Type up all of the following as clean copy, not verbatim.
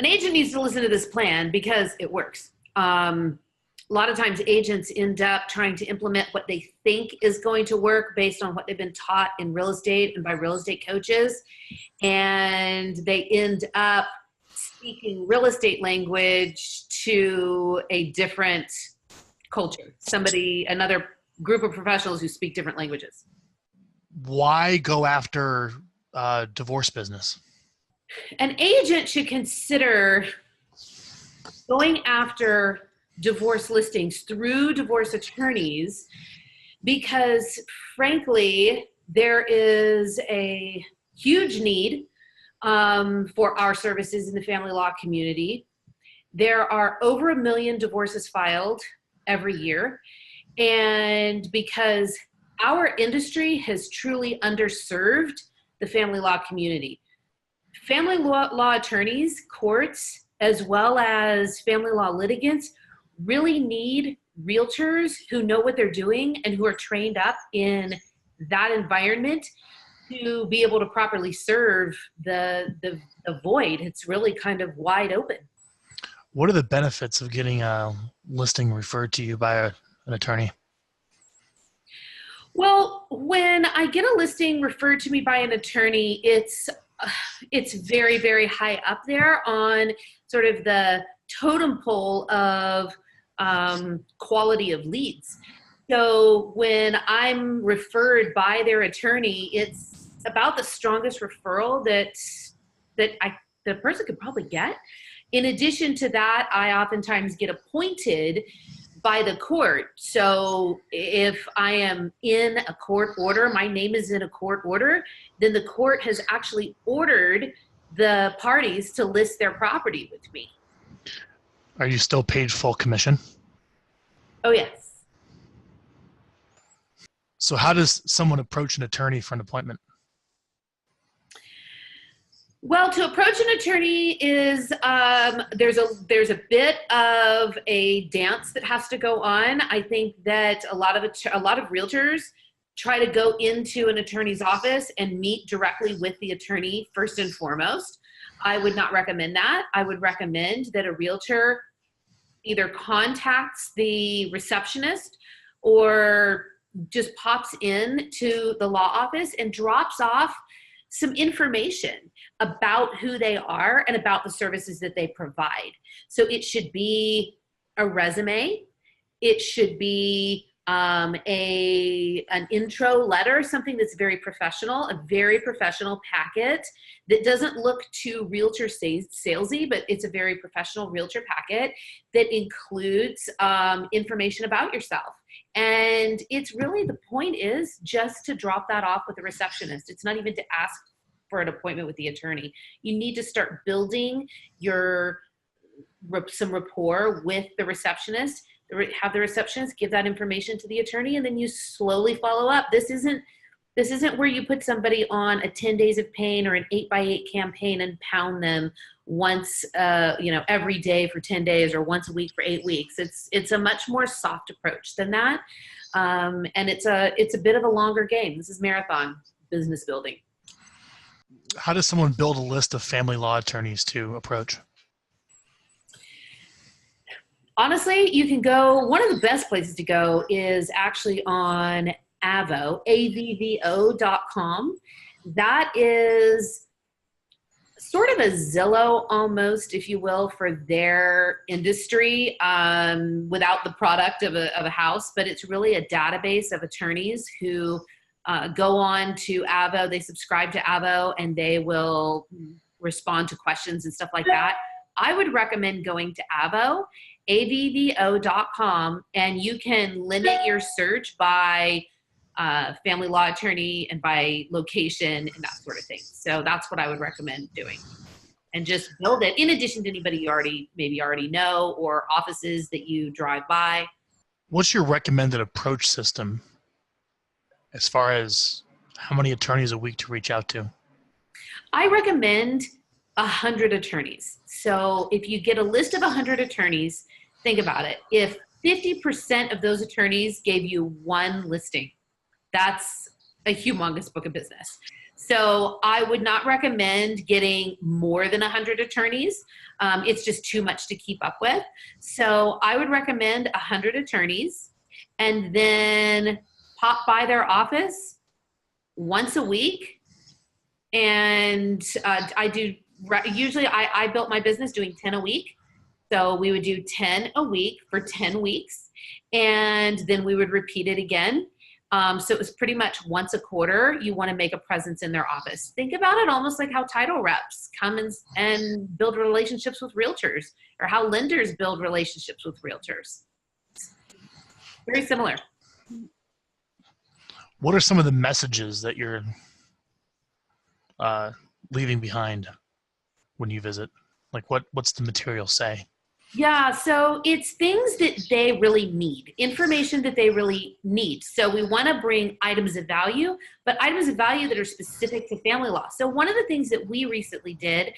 An agent needs to listen to this plan because it works. A lot of times agents end up trying to implement what they think is going to work based on what they've been taught in real estate and by real estate coaches. And they end up speaking real estate language to a different culture, another group of professionals who speak different languages. Why go after divorce business? An agent should consider going after divorce listings through divorce attorneys because, frankly, there is a huge need for our services in the family law community. There are over 1 million divorces filed every year, and because our industry has truly underserved the family law community. Family law attorneys, courts, as well as family law litigants really need realtors who know what they're doing and who are trained up in that environment to be able to properly serve the void. It's really kind of wide open. What are the benefits of getting a listing referred to you by an attorney? Well, when I get a listing referred to me by an attorney, it's very, very high up there on sort of the totem pole of quality of leads. So when I'm referred by their attorney, it's about the strongest referral that the person could probably get. In addition to that, I oftentimes get appointed by the court. So if I am in a court order, my name is in a court order, then the court has actually ordered the parties to list their property with me. Are you still paid full commission? Oh, yes. So how does someone approach an attorney for an appointment? Well, to approach an attorney is there's a bit of a dance that has to go on. I think that a lot of realtors try to go into an attorney's office and meet directly with the attorney first and foremost. I would not recommend that. I would recommend that a realtor either contacts the receptionist or just pops in to the law office and drops off some information about who they are and about the services that they provide. So it should be a resume. It should be an intro letter, something that's very professional, a very professional packet that doesn't look too realtor salesy, but it's a very professional realtor packet that includes information about yourself. And it's really, the point is just to drop that off with the receptionist. It's not even to ask for an appointment with the attorney. You need to start building some rapport with the receptionist. Have the receptionist give that information to the attorney, and then you slowly follow up. This isn't where you put somebody on a 10 days of pain or an 8x8 campaign and pound them once, every day for 10 days or once a week for 8 weeks. It's a much more soft approach than that. And it's a bit of a longer game. This is marathon business building. How does someone build a list of family law attorneys to approach? Honestly, you can go, one of the best places to go is actually on Avvo, avvo.com. That is sort of a Zillow almost, if you will, for their industry, without the product of a house, but it's really a database of attorneys who go on to Avvo, they subscribe to Avvo, and they will respond to questions and stuff like that. I would recommend going to Avvo, avvo.com, and you can limit your search by family law attorney and by location and that sort of thing. So that's what I would recommend doing. And just build it in addition to anybody you maybe already know or offices that you drive by. What's your recommended approach system as far as how many attorneys a week to reach out to? I recommend 100 attorneys. So if you get a list of 100 attorneys, think about it. If 50% of those attorneys gave you one listing, that's a humongous book of business. So I would not recommend getting more than 100 attorneys. It's just too much to keep up with. So I would recommend 100 attorneys and then pop by their office once a week. And usually I built my business doing 10 a week. So we would do 10 a week for 10 weeks, and then we would repeat it again. So it was pretty much once a quarter, you want to make a presence in their office. Think about it almost like how title reps come and build relationships with realtors, or how lenders build relationships with realtors. Very similar. What are some of the messages that you're leaving behind when you visit? Like what's the material say? Yeah, so it's things that they really need, information that they really need. So we want to bring items of value, but items of value that are specific to family law. So one of the things that we recently did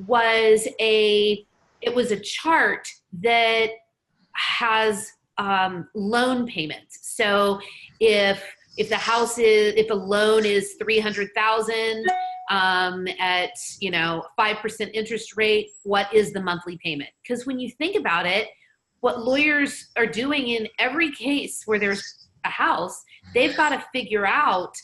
was it was a chart that has loan payments. So if a loan is 300,000 at 5% interest rate, what is the monthly payment? Because when you think about it, what lawyers are doing in every case where there's a house, they've got to figure out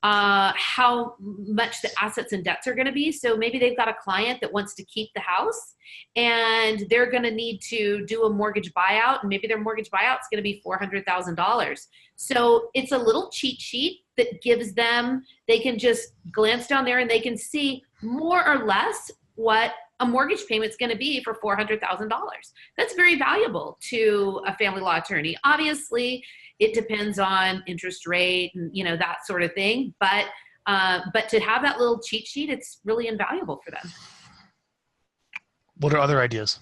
how much the assets and debts are going to be. So maybe they've got a client that wants to keep the house and they're going to need to do a mortgage buyout, and maybe their mortgage buyout is going to be $400,000. So it's a little cheat sheet that gives them, they can just glance down there and they can see more or less what a mortgage payment is going to be for $400,000. That's very valuable to a family law attorney. Obviously, it depends on interest rate and that sort of thing. But to have that little cheat sheet, it's really invaluable for them. What are other ideas?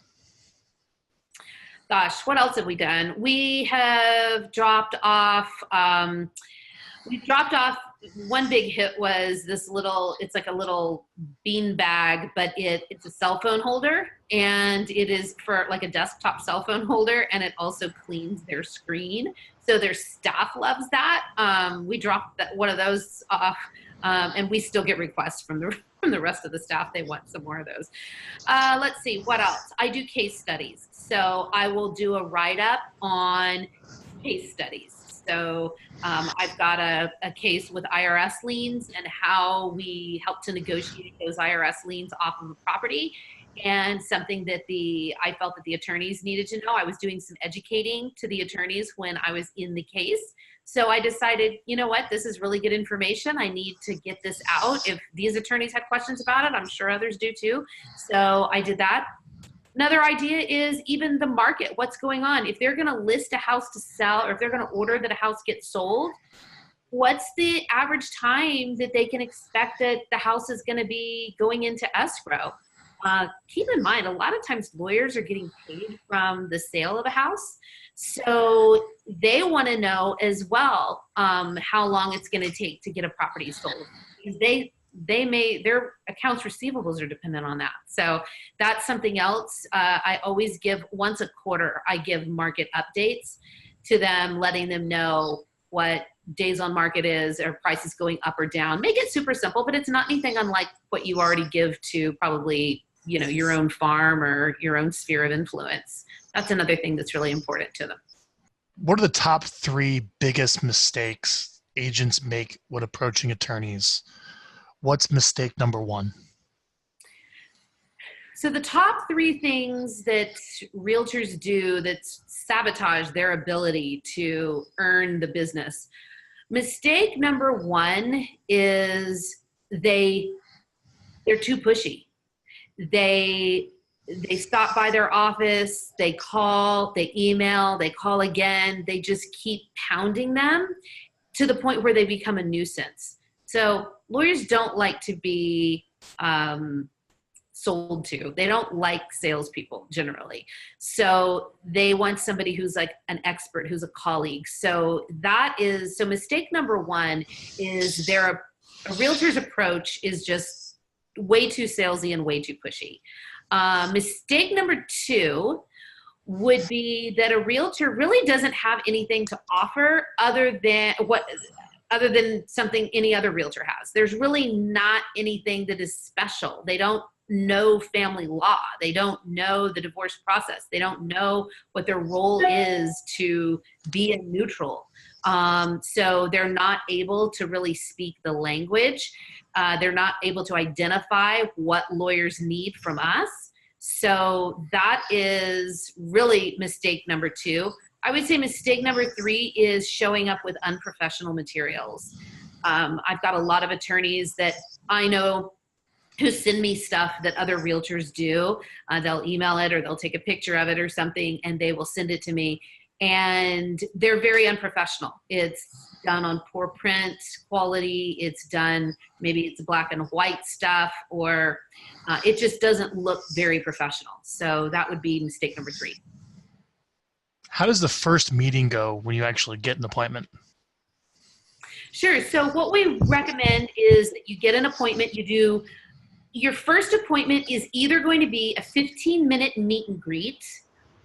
Gosh, what else have we done? We have dropped off. One big hit was this little, it's like a little bean bag, but it's a cell phone holder, and it is for like a desktop cell phone holder, and it also cleans their screen. So their staff loves that. We dropped one of those off, and we still get requests from the rest of the staff. They want some more of those. Let's see, what else? I do case studies. So I will do a write-up on case studies. So I've got a case with IRS liens and how we help to negotiate those IRS liens off of a property, and something that I felt that the attorneys needed to know. I was doing some educating to the attorneys when I was in the case. So I decided, you know what, this is really good information. I need to get this out. If these attorneys had questions about it, I'm sure others do too. So I did that. Another idea is even the market, what's going on. If they're going to list a house to sell, or if they're going to order that a house gets sold, what's the average time that they can expect that the house is going to be going into escrow? Keep in mind, a lot of times lawyers are getting paid from the sale of a house. So they want to know as well how long it's going to take to get a property sold. Their accounts receivables are dependent on that. So that's something else. I always give once a quarter, I give market updates to them, letting them know what days on market is, or prices going up or down. Make it super simple, but it's not anything unlike what you already give to probably, your own farm or your own sphere of influence. That's another thing that's really important to them. What are the top 3 biggest mistakes agents make when approaching attorneys? What's mistake number 1? So the top 3 things that realtors do that sabotage their ability to earn the business. Mistake number 1 is they're too pushy. They stop by their office, they call, they email, they call again. They just keep pounding them to the point where they become a nuisance. So lawyers don't like to be sold to. They don't like salespeople generally. So they want somebody who's like an expert, who's a colleague. So mistake number 1 is a realtor's approach is just way too salesy and way too pushy. Mistake number 2 would be that a realtor really doesn't have anything to offer other than other than something any other realtor has. There's really not anything that is special. They don't know family law. They don't know the divorce process. They don't know what their role is to be a neutral. So they're not able to really speak the language. They're not able to identify what lawyers need from us. So that is really mistake number 2. I would say mistake number 3 is showing up with unprofessional materials. I've got a lot of attorneys that I know who send me stuff that other realtors do. They'll email it or they'll take a picture of it or something and they will send it to me. And they're very unprofessional. It's done on poor print quality. It's done, maybe it's black and white stuff, or it just doesn't look very professional. So that would be mistake number 3. How does the first meeting go when you actually get an appointment? Sure. So what we recommend is that you get an appointment. Your first appointment is either going to be a 15-minute meet and greet,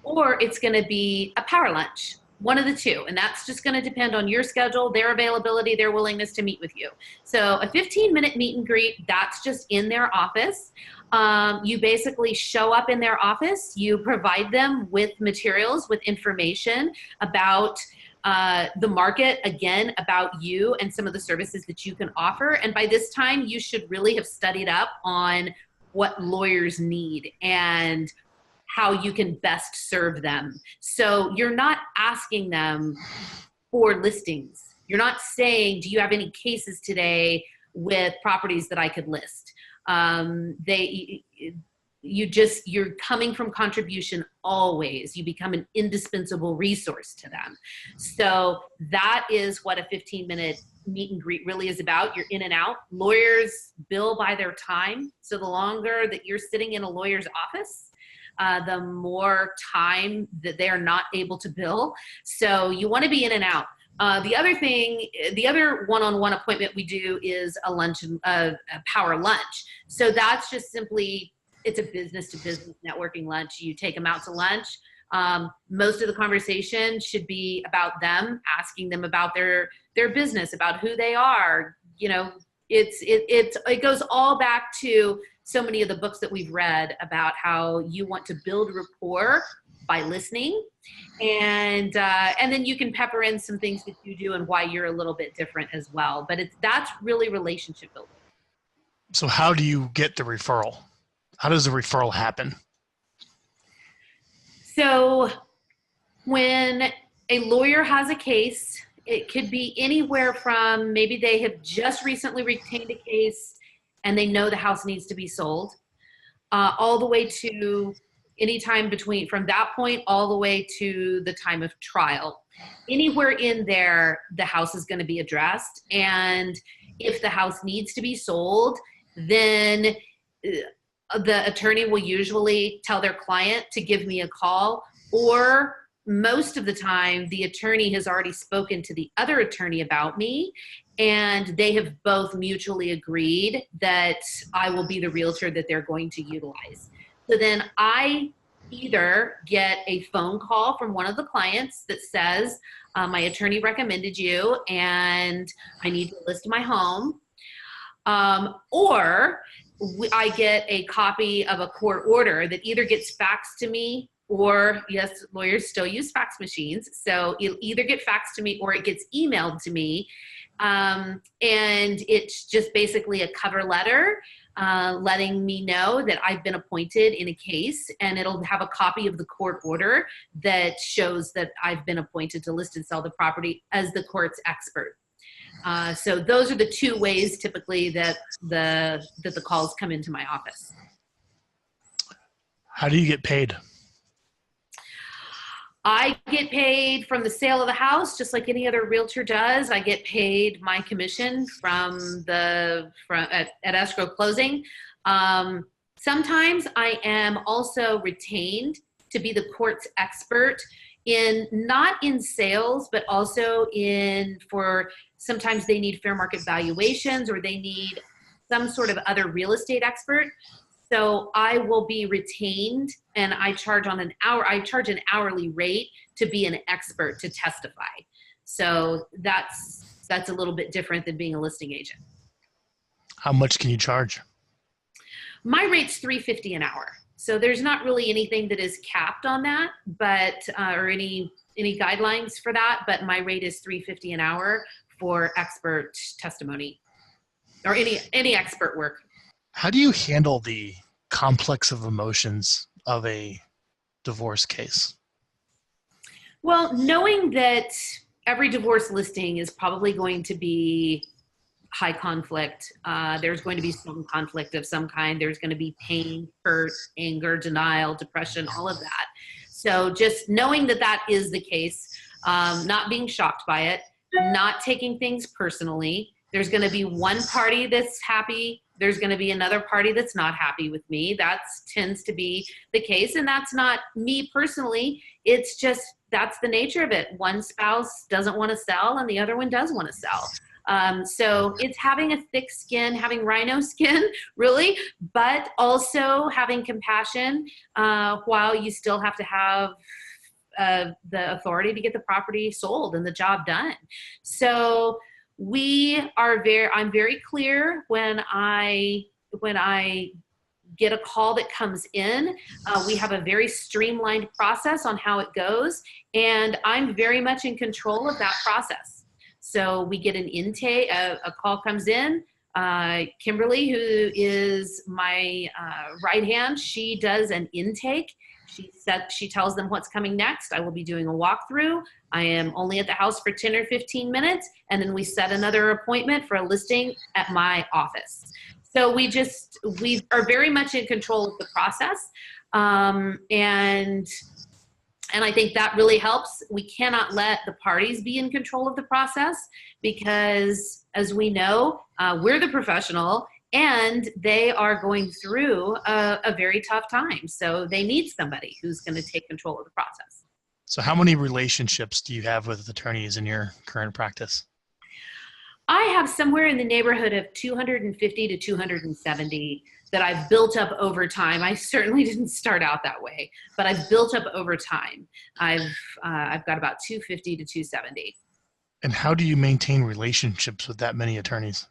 or it's going to be a power lunch, one of the two. And that's just going to depend on your schedule, their availability, their willingness to meet with you. So a 15-minute meet and greet, that's just in their office. You basically show up in their office, you provide them with materials, with information about the market, again, about you and some of the services that you can offer. And by this time, you should really have studied up on what lawyers need and how you can best serve them. So you're not asking them for listings. You're not saying, do you have any cases today with properties that I could list? You're coming from contribution always. You become an indispensable resource to them. So that is what a 15-minute meet and greet really is about. You're in and out. Lawyers bill by their time. So the longer that you're sitting in a lawyer's office, the more time that they are not able to bill. So you want to be in and out. The other one-on-one appointment we do is a power lunch. So that's just simply, it's a business-to-business networking lunch. You take them out to lunch. Most of the conversation should be about them, asking them about their business, about who they are. You know, it goes all back to so many of the books that we've read about how you want to build rapport by listening, and then you can pepper in some things that you do and why you're a little bit different as well. But that's really relationship building. So how do you get the referral? How does the referral happen? So when a lawyer has a case, it could be anywhere from maybe they have just recently retained a case and they know the house needs to be sold, all the way to any time between, from that point all the way to the time of trial. Anywhere in there, the house is going to be addressed. And if the house needs to be sold, then the attorney will usually tell their client to give me a call, or most of the time the attorney has already spoken to the other attorney about me, and they have both mutually agreed that I will be the realtor that they're going to utilize. So then I either get a phone call from one of the clients that says, my attorney recommended you and I need to list my home, or I get a copy of a court order that either gets faxed to me, or yes, lawyers still use fax machines. So it'll either get faxed to me or it gets emailed to me. And it's just basically a cover letter letting me know that I've been appointed in a case, and it'll have a copy of the court order that shows that I've been appointed to list and sell the property as the court's expert. So those are the two ways typically that the calls come into my office. How do you get paid? I get paid from the sale of the house, just like any other realtor does. I get paid my commission at escrow closing. Sometimes I am also retained to be the court's expert not in sales, but also for sometimes they need fair market valuations, or they need some sort of other real estate expert. So I will be retained, and I charge an hourly rate to be an expert to testify. So that's that's a little bit different than being a listing agent. How much can you charge? My rate's $3.50 an hour. So there's not really anything that is capped on that, but or any guidelines for that. But my rate is $3.50 an hour for expert testimony or any expert work. How do you handle the complex of emotions of a divorce case? Well, knowing that every divorce listing is probably going to be high conflict. There's going to be some conflict of some kind. There's going to be pain, hurt, anger, denial, depression, all of that. So just knowing that that is the case, not being shocked by it, not taking things personally. There's going to be one party that's happy. There's going to be another party that's not happy with me. That tends to be the case. And that's not me personally. It's just, that's the nature of it. One spouse doesn't want to sell and the other one does want to sell. So it's having a thick skin, having rhino skin, really, but also having compassion while you still have to have the authority to get the property sold and the job done. So I'm very clear when I get a call that comes in. We have a very streamlined process on how it goes, and I'm very much in control of that process. So we get an intake, a call comes in. Kimberly, who is my right hand, she does an intake. She tells them what's coming next. I will be doing a walkthrough. I am only at the house for 10 or 15 minutes, and then we set another appointment for a listing at my office. So we are very much in control of the process, and I think that really helps. We cannot let the parties be in control of the process because, as we know, we're the professional and they are going through a very tough time. So they need somebody who's going to take control of the process. So how many relationships do you have with attorneys in your current practice? I have somewhere in the neighborhood of 250 to 270 that I've built up over time. I certainly didn't start out that way, but I've built up over time. I've got about 250 to 270. And how do you maintain relationships with that many attorneys?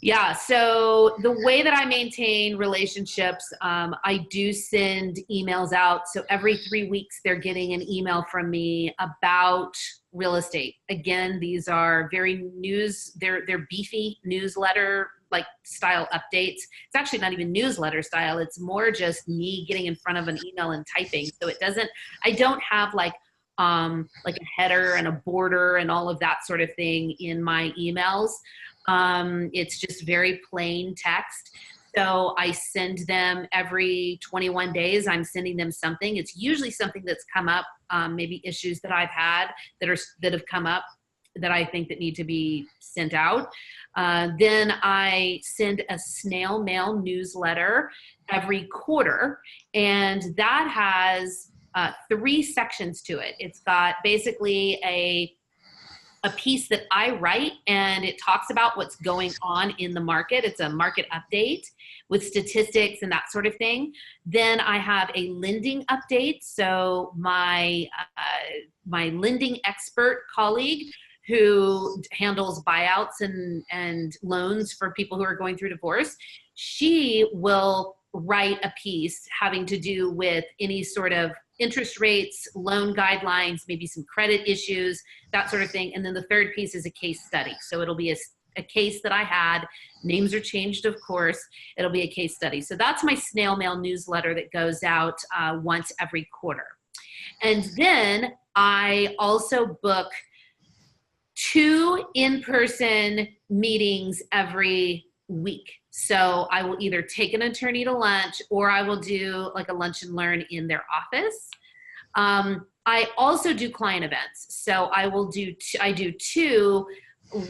Yeah, so the way that I maintain relationships, I do send emails out. So every 3 weeks, they're getting an email from me about real estate. Again, these are they're beefy newsletter like style updates. It's actually not even newsletter style. It's more just me getting in front of an email and typing. So I don't have like a header and a border and all of that sort of thing in my emails. It's just very plain text. So I send them every 21 days. I'm sending them something. It's usually something that's come up, maybe issues that I've had that have come up that I think that need to be sent out. Then I send a snail mail newsletter every quarter, and that has 3 sections to it. It's got basically a piece that I write, and it talks about what's going on in the market. It's a market update with statistics and that sort of thing. Then I have a lending update. So my lending expert colleague who handles buyouts and loans for people who are going through divorce, she will write a piece having to do with any sort of interest rates, loan guidelines, maybe some credit issues, that sort of thing. And then the third piece is a case study. So it'll be a case that I had. Names are changed, of course. It'll be a case study. So that's my snail mail newsletter that goes out once every quarter. And then I also book 2 in-person meetings every week. So I will either take an attorney to lunch or I will do like a lunch and learn in their office. I also do client events. So I do 2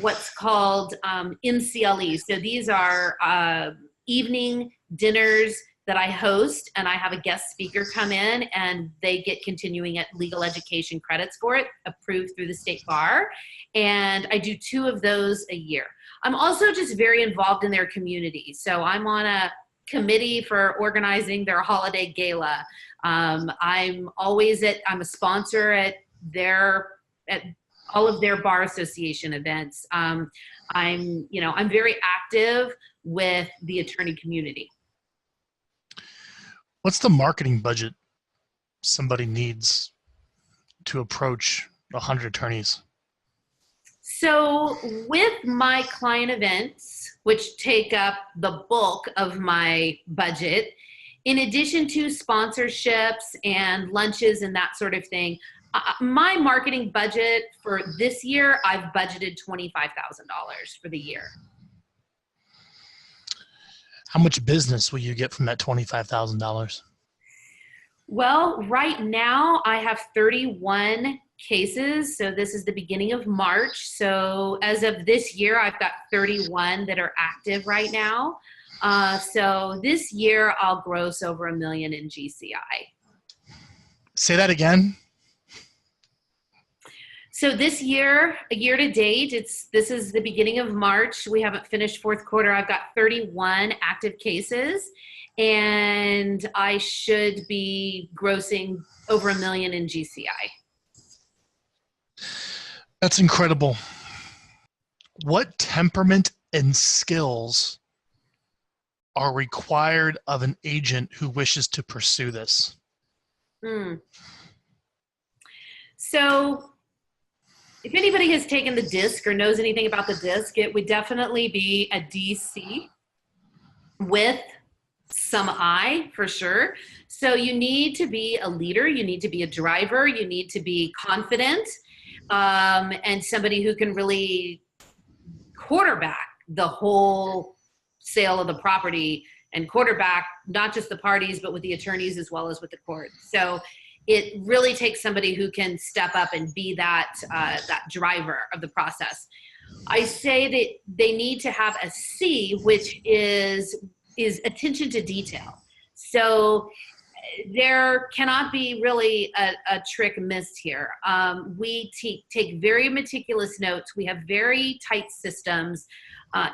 what's called MCLEs. So these are evening dinners that I host, and I have a guest speaker come in and they get continuing legal education credits for it, approved through the state bar. And I do 2 of those a year. I'm also just very involved in their community. So I'm on a committee for organizing their holiday gala. I'm a sponsor at all of their bar association events. I'm very active with the attorney community. What's the marketing budget somebody needs to approach 100 attorneys? So with my client events, which take up the bulk of my budget, in addition to sponsorships and lunches and that sort of thing, my marketing budget for this year, I've budgeted $25,000 for the year. How much business will you get from that $25,000? Well, right now I have 31 cases. So this is the beginning of March. So as of this year, I've got 31 that are active right now. So this year I'll gross over $1 million in GCI. Say that again. So this year, year to date, this is the beginning of March. We haven't finished fourth quarter. I've got 31 active cases, and I should be grossing over $1 million in GCI. That's incredible. What temperament and skills are required of an agent who wishes to pursue this? So if anybody has taken the DISC or knows anything about the DISC, it would definitely be a DC with some I for sure. So you need to be a leader, you need to be a driver, you need to be confident, and somebody who can really quarterback the whole sale of the property and quarterback not just the parties, but with the attorneys as well as with the court. So it really takes somebody who can step up and be that driver of the process. I say that they need to have a C, which is attention to detail. So there cannot be really a trick missed here. We take very meticulous notes. We have very tight systems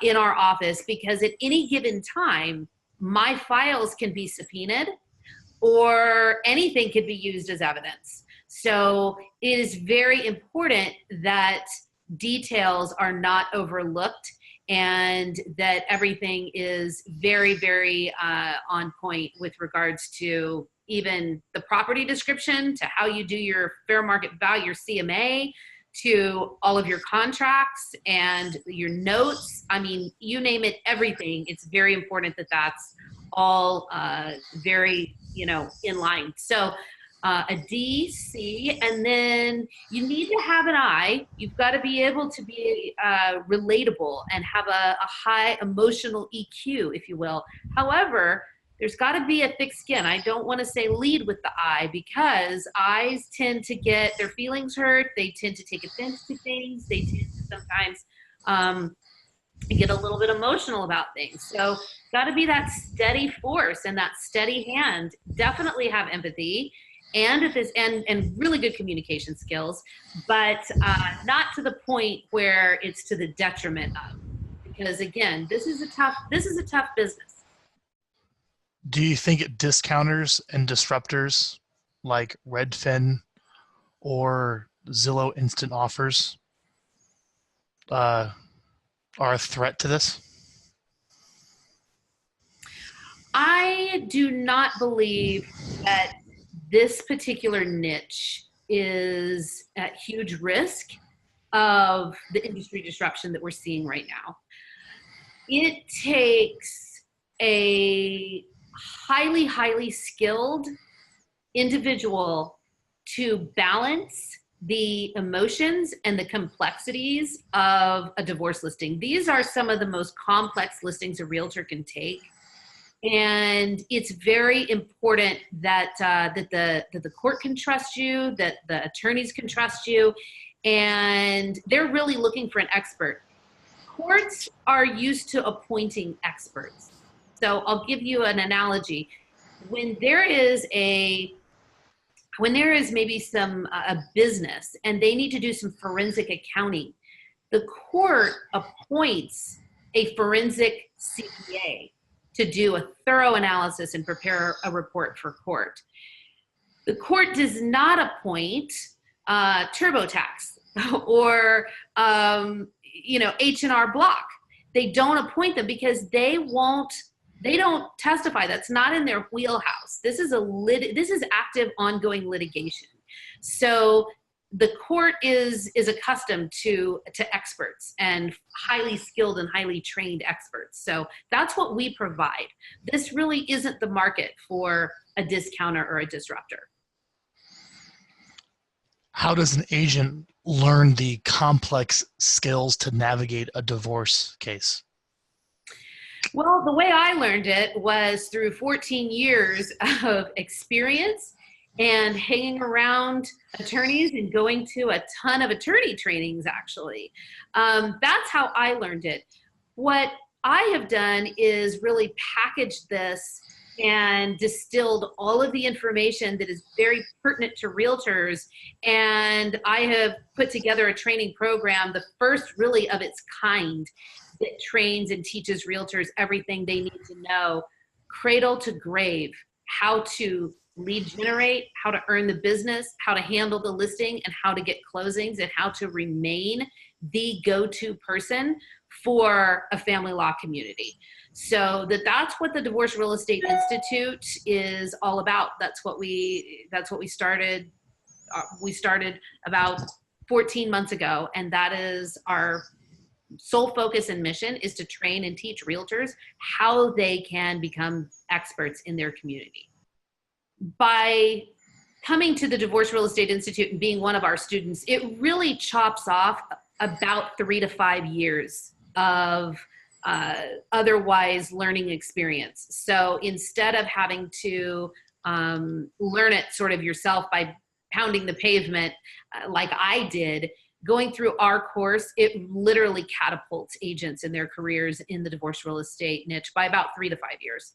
in our office because at any given time, my files can be subpoenaed or anything could be used as evidence. So it is very important that details are not overlooked and that everything is very, very on point with regards to even the property description, to how you do your fair market value, your CMA, to all of your contracts and your notes. I mean, you name it, everything. It's very important that that's all very, in line. So a D, C, and then you need to have an I. You've got to be able to be relatable and have a high emotional EQ, if you will. However, there's got to be a thick skin. I don't want to say lead with the I because I's tend to get their feelings hurt. They tend to take offense to things. They tend to sometimes get a little bit emotional about things. So got to be that steady force and that steady hand. Definitely have empathy and really good communication skills, but not to the point where it's to the detriment of. Because again, this is a tough business. Do you think discounters and disruptors like Redfin or Zillow Instant Offers are a threat to this? I do not believe that this particular niche is at huge risk of the industry disruption that we're seeing right now. It takes a highly, highly skilled individual to balance the emotions and the complexities of a divorce listing. These are some of the most complex listings a realtor can take. And it's very important that the court can trust you, that the attorneys can trust you, and they're really looking for an expert. Courts are used to appointing experts. So I'll give you an analogy. When there is maybe some a business and they need to do some forensic accounting, the court appoints a forensic CPA to do a thorough analysis and prepare a report for court. The court does not appoint TurboTax or H&R Block. They don't appoint them because they don't testify. That's not in their wheelhouse. This is active ongoing litigation. So the court is accustomed to experts and highly skilled and highly trained experts. So that's what we provide. This really isn't the market for a discounter or a disruptor. How does an agent learn the complex skills to navigate a divorce case? Well, the way I learned it was through 14 years of experience and hanging around attorneys and going to a ton of attorney trainings, actually. That's how I learned it. What I have done is really packaged this and distilled all of the information that is very pertinent to realtors. And I have put together a training program, the first really of its kind, that trains and teaches realtors everything they need to know, cradle to grave, how to lead generate, how to earn the business, how to handle the listing, and how to get closings, and how to remain the go-to person for a family law community. So that's what the Divorce Real Estate Institute is all about. That's what we started. We started about 14 months ago, and that is our sole focus and mission, is to train and teach realtors how they can become experts in their community. By coming to the Divorce Real Estate Institute and being one of our students, it really chops off about 3 to 5 years of otherwise learning experience. So instead of having to learn it sort of yourself by pounding the pavement like I did, going through our course, it literally catapults agents in their careers in the divorce real estate niche by about 3 to 5 years.